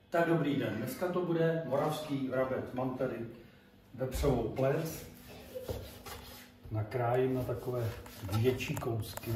Tak dobrý den, dneska to bude moravský vrabec. Mám tady vepřovou plec, nakrájím na takové větší kousky.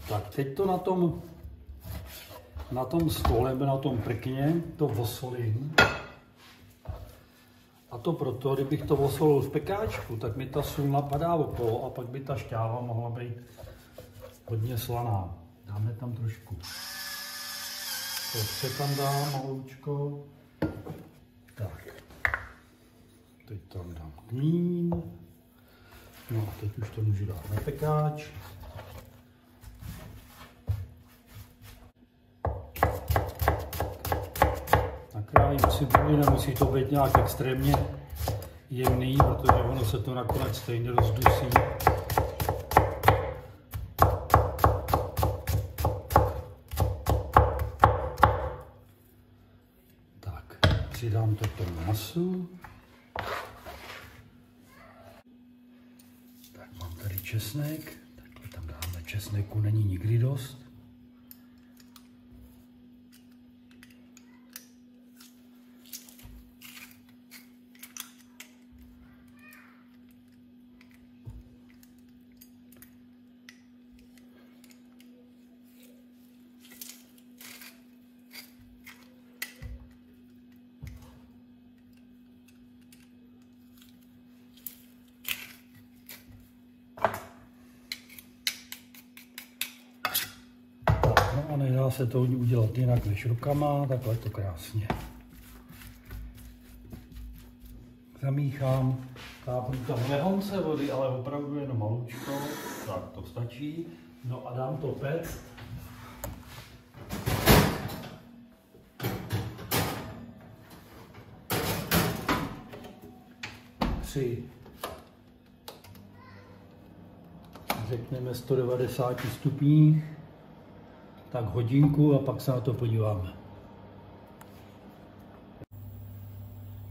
Tak teď to na tom stole, nebo na tom prkně, to osolím. A to proto, kdybych to osolil v pekáčku, tak mi ta sůl napadá okolo a pak by ta šťáva mohla být hodně slaná. Dáme tam trošku. To tam dám maloučko. Tak. Teď tam dám kmín. No a teď už to můžu dát na pekáč. Nakrájím cibuli, nemusí to být nějak extrémně jemný, protože ono se to nakonec stejně rozdusí. Tak, přidám to k tomu masu. Tak mám tady česnek, takhle tam dáme, česneku není nikdy dost. A nedá se to udělat jinak než rukama, takhle to krásně. Zamíchám, kápnu tam lehonce vody, ale opravdu jenom malučko, tak to stačí. No a dám to péct. Při, řekněme, 190 stupních. Tak hodinku a pak se na to podíváme.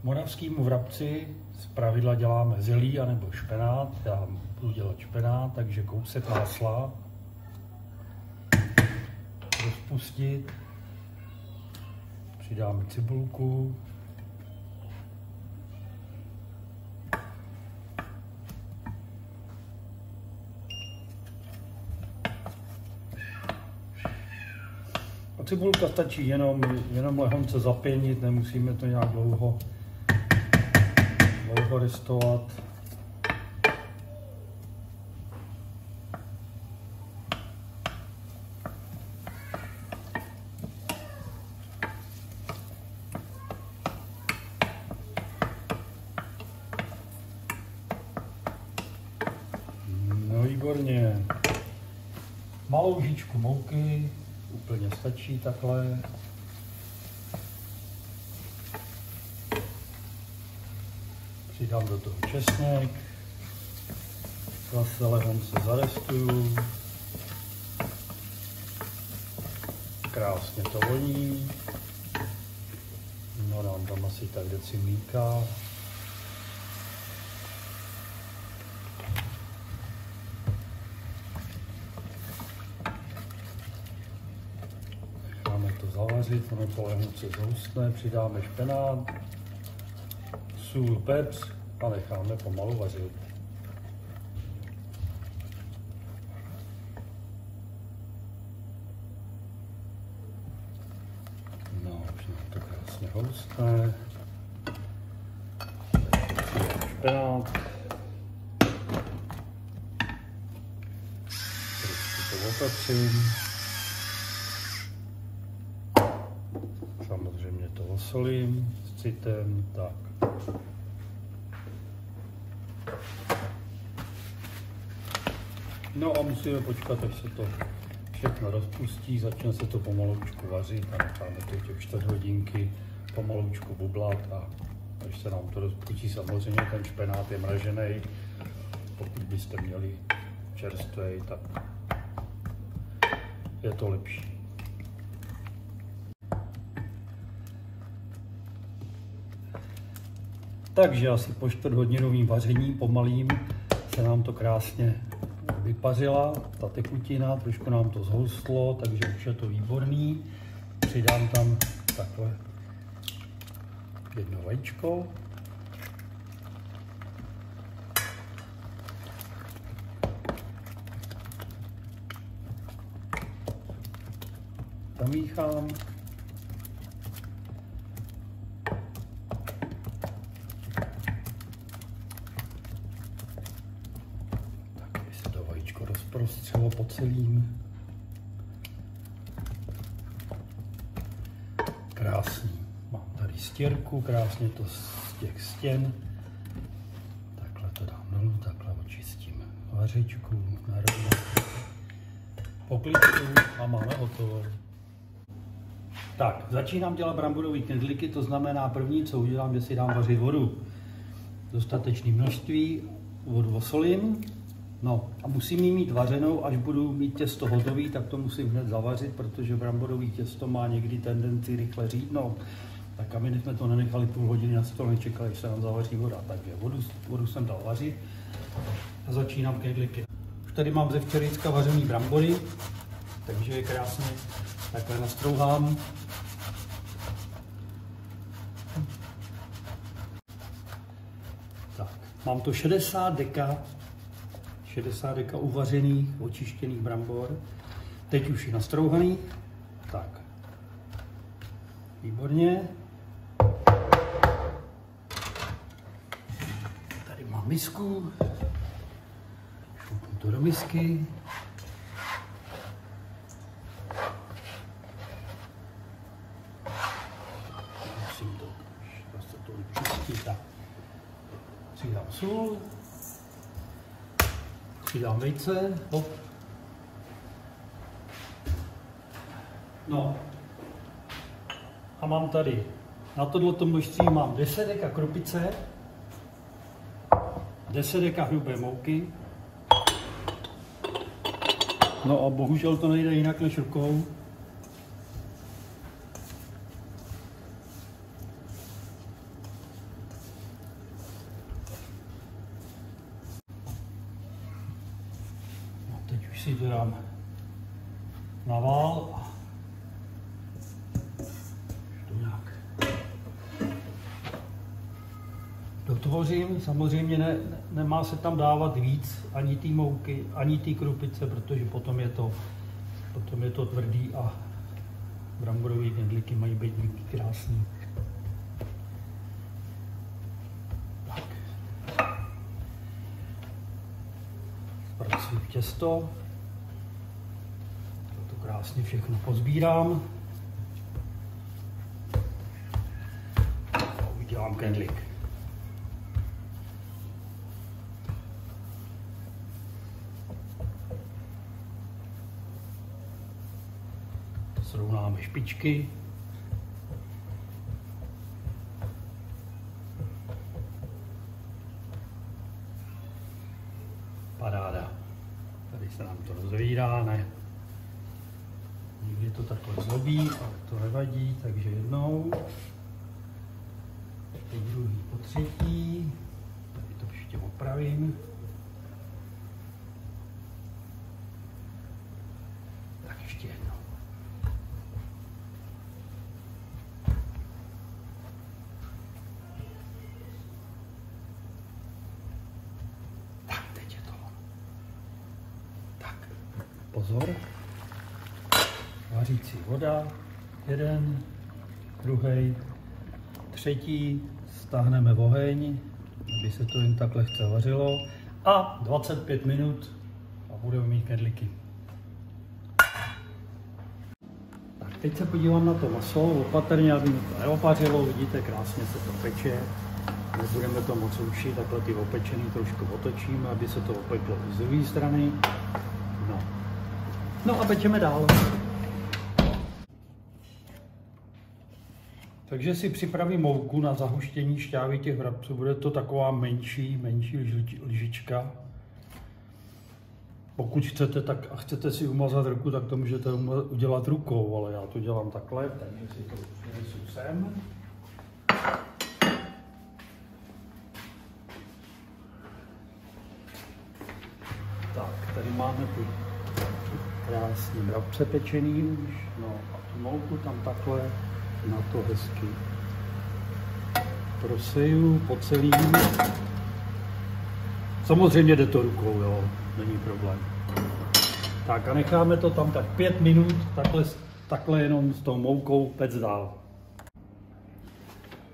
Moravskýmu vrabci zpravidla děláme zelí anebo špenát. Já budu dělat špenát, takže kousek másla. Rozpustit. Přidáme cibulku. A cibulka stačí jenom lehonce zapěnit, nemusíme to nějak dlouho ristovat. No výborně. Malou lžičku mouky. Úplně stačí takhle. Přidám do toho česnek. Zase lehonce zarestuju. Krásně to voní. No dám tam asi tak deci mlíka. Zavařit, ono to lehonce zhustne, přidáme špenát, sůl, pepř a necháme pomalu vařit. No, už nám to krásně houstne. Špenát. Trošku to opatřím. Samozřejmě to osolím s citem, tak. No a musíme počkat, až se to všechno rozpustí, začne se to pomaloučku vařit a necháme to těch 4 hodinky pomaloučku bublat a až se nám to rozpustí, samozřejmě ten špenát je mražený. Pokud byste měli čerstvý, tak je to lepší. Takže asi po 4hodinovým vaření pomalým se nám to krásně vypařila, ta tekutina, trošku nám to zhoustlo, takže už je to výborný. Přidám tam takhle 1 vajíčko. Zamíchám. Tak, aby se to vajíčko rozprostřelo po celým. Krásný. Mám tady stěrku, krásně to z těch stěn. Takhle to dám dolů, takhle očistím vařečku, narovnám. Poklidku a máme hotovo. Tak, začínám dělat bramborové knedlíky, to znamená první, co udělám, že si dám vařit vodu. Dostatečné množství, vodu osolím. No a musím ji mít vařenou, až budu mít těsto hotový, tak to musím hned zavařit, protože bramborové těsto má někdy tendenci rychle řídnout. Tak a my jsme to nenechali půl hodiny, na to nečekali, že se nám zavaří voda. Takže vodu jsem dal vařit a začínám knedlíky. Už tady mám ze včerejška vařený brambory, takže je krásně takhle nastrouhám. Tak, mám to 60 deka uvařených, očištěných brambor. Teď už je nastrouhaný. Tak, výborně. Tady mám misku. Šoupnu to do misky. Musím to zase to vyčistit. Tak. Přidám sůl. Přidám vejce. Hop. No. A mám tady, na tohleto množství mám 10 deka krupice, 10 deka hrubé mouky. No a bohužel to nejde jinak než rukou. No, teď už si to dám na vál. Dotvořím, samozřejmě nemá se tam dávat víc ani té mouky, ani té krupice, protože potom je to tvrdý a bramborové knedlíky mají být krásný. Tak. Zpracuji těsto. To krásně všechno pozbírám. A udělám knedlík. Srovnáme špičky. Paráda. Tady se nám to rozvírá, ne? Někdy to takhle zlobí, ale to nevadí, takže jednou, po druhý, po třetí. Tady to ještě opravím. Tak ještě jednou. Pozor, vařící voda, jeden, druhý, třetí, stáhneme oheň, aby se to jen tak lehce vařilo a 25 minut a budeme mít knedlíky. Tak teď se podívám na to maso, opatrně, aby to neopařilo, vidíte, krásně se to peče. Nebudeme to moc rušit, takhle ty opečený trošku otočíme, aby se to opeklo z druhé strany. No. No a pečeme dál. Takže si připravím mouku na zahuštění šťávy těch vrabců. Bude to taková menší lžička. Pokud chcete, tak a chcete si umazat ruku, tak to můžete udělat rukou, ale já to dělám takhle, takže si to přinesu sem. Tak, tady máme ty krásný vrabce pečený už, no a tu mouku tam takhle na to hezky proseju po celým. Samozřejmě jde to rukou, jo, není problém. Tak a necháme to tam tak 5 minut, takhle jenom s tou moukou pec dál.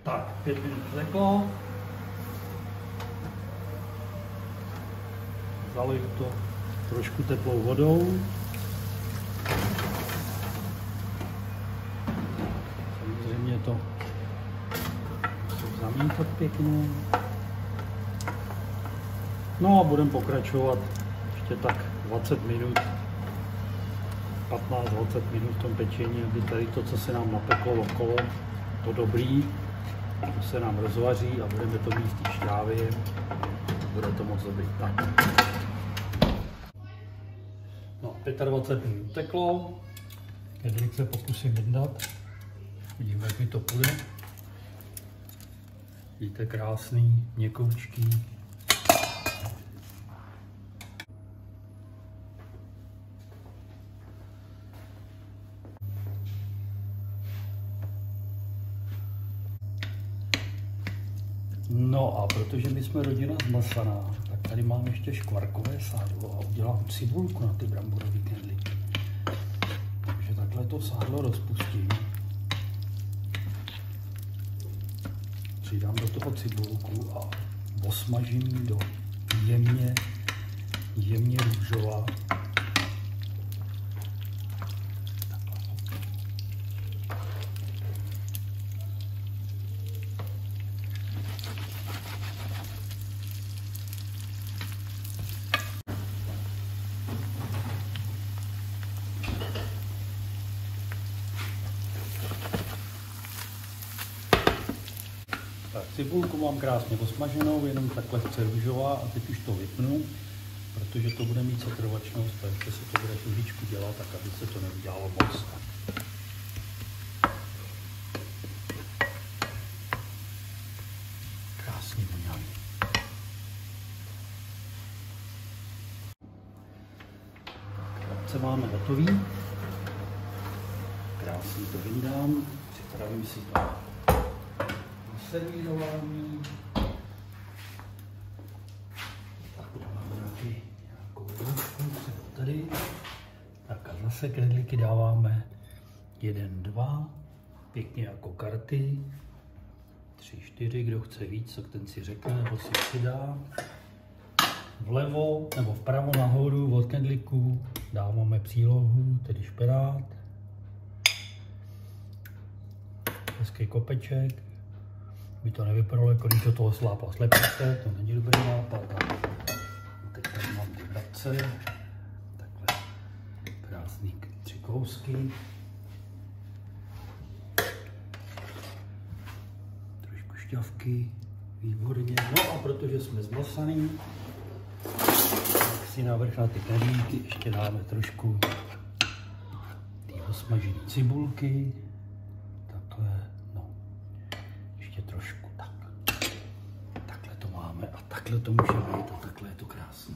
Tak, 5 minut řeklo. Zaliju to trošku teplou vodou. Samozřejmě to zamíchat pěkně. No a budeme pokračovat ještě tak 20 minut, 15-20 minut v tom pečení, aby tady to, co se nám napeklo okolo, to dobrý, to se nám rozvaří a budeme to mít v té šťávě. Bude to moc dobrý. Tak. No, 25 minut teklo, kedlík se pokusím vyndat, vidíme, jak mi to půjde. Vidíte, krásný, měkoučký. No a protože my jsme rodina zmasaná, tak tady mám ještě škvarkové sádlo a udělám cibulku na ty bramborové knedlíky. Takže takhle to sádlo rozpustím. Přidám do toho cibulku a osmažím do jemně růžová. Tak, cibulku mám krásně osmaženou, jenom takhle chce růžová a teď už to vypnu, protože to bude mít setrvačnost, takže se to bude trošičku dělat, tak aby se to neudělalo moc. Krásně voňavý. Krátce máme hotový. Krásně to vyndám, připravím si to servírování. Tak dáme nějakou ručku, tady. Tak a zase knedlíky dáváme 1, 2, pěkně jako karty. 3, 4, kdo chce víc, tak ten si řekne, nebo si přidá. Vlevo nebo vpravo nahoru od knedlíků dáváme přílohu, tedy špenát. Hezký kopeček. By to nevypadalo, jako když do toho slápa slepíte, to není dobrý nápad. Teď tady mám ty vrabce, takhle krásný 3 kousky. Trošku šťavky, výborně. No a protože jsme zmasaný, tak si navrch na ty knedlíky ještě dáme trošku ty osmažené cibulky. Takhle. Trošku tak. Takhle to máme a takhle to může být a takhle je to krásné.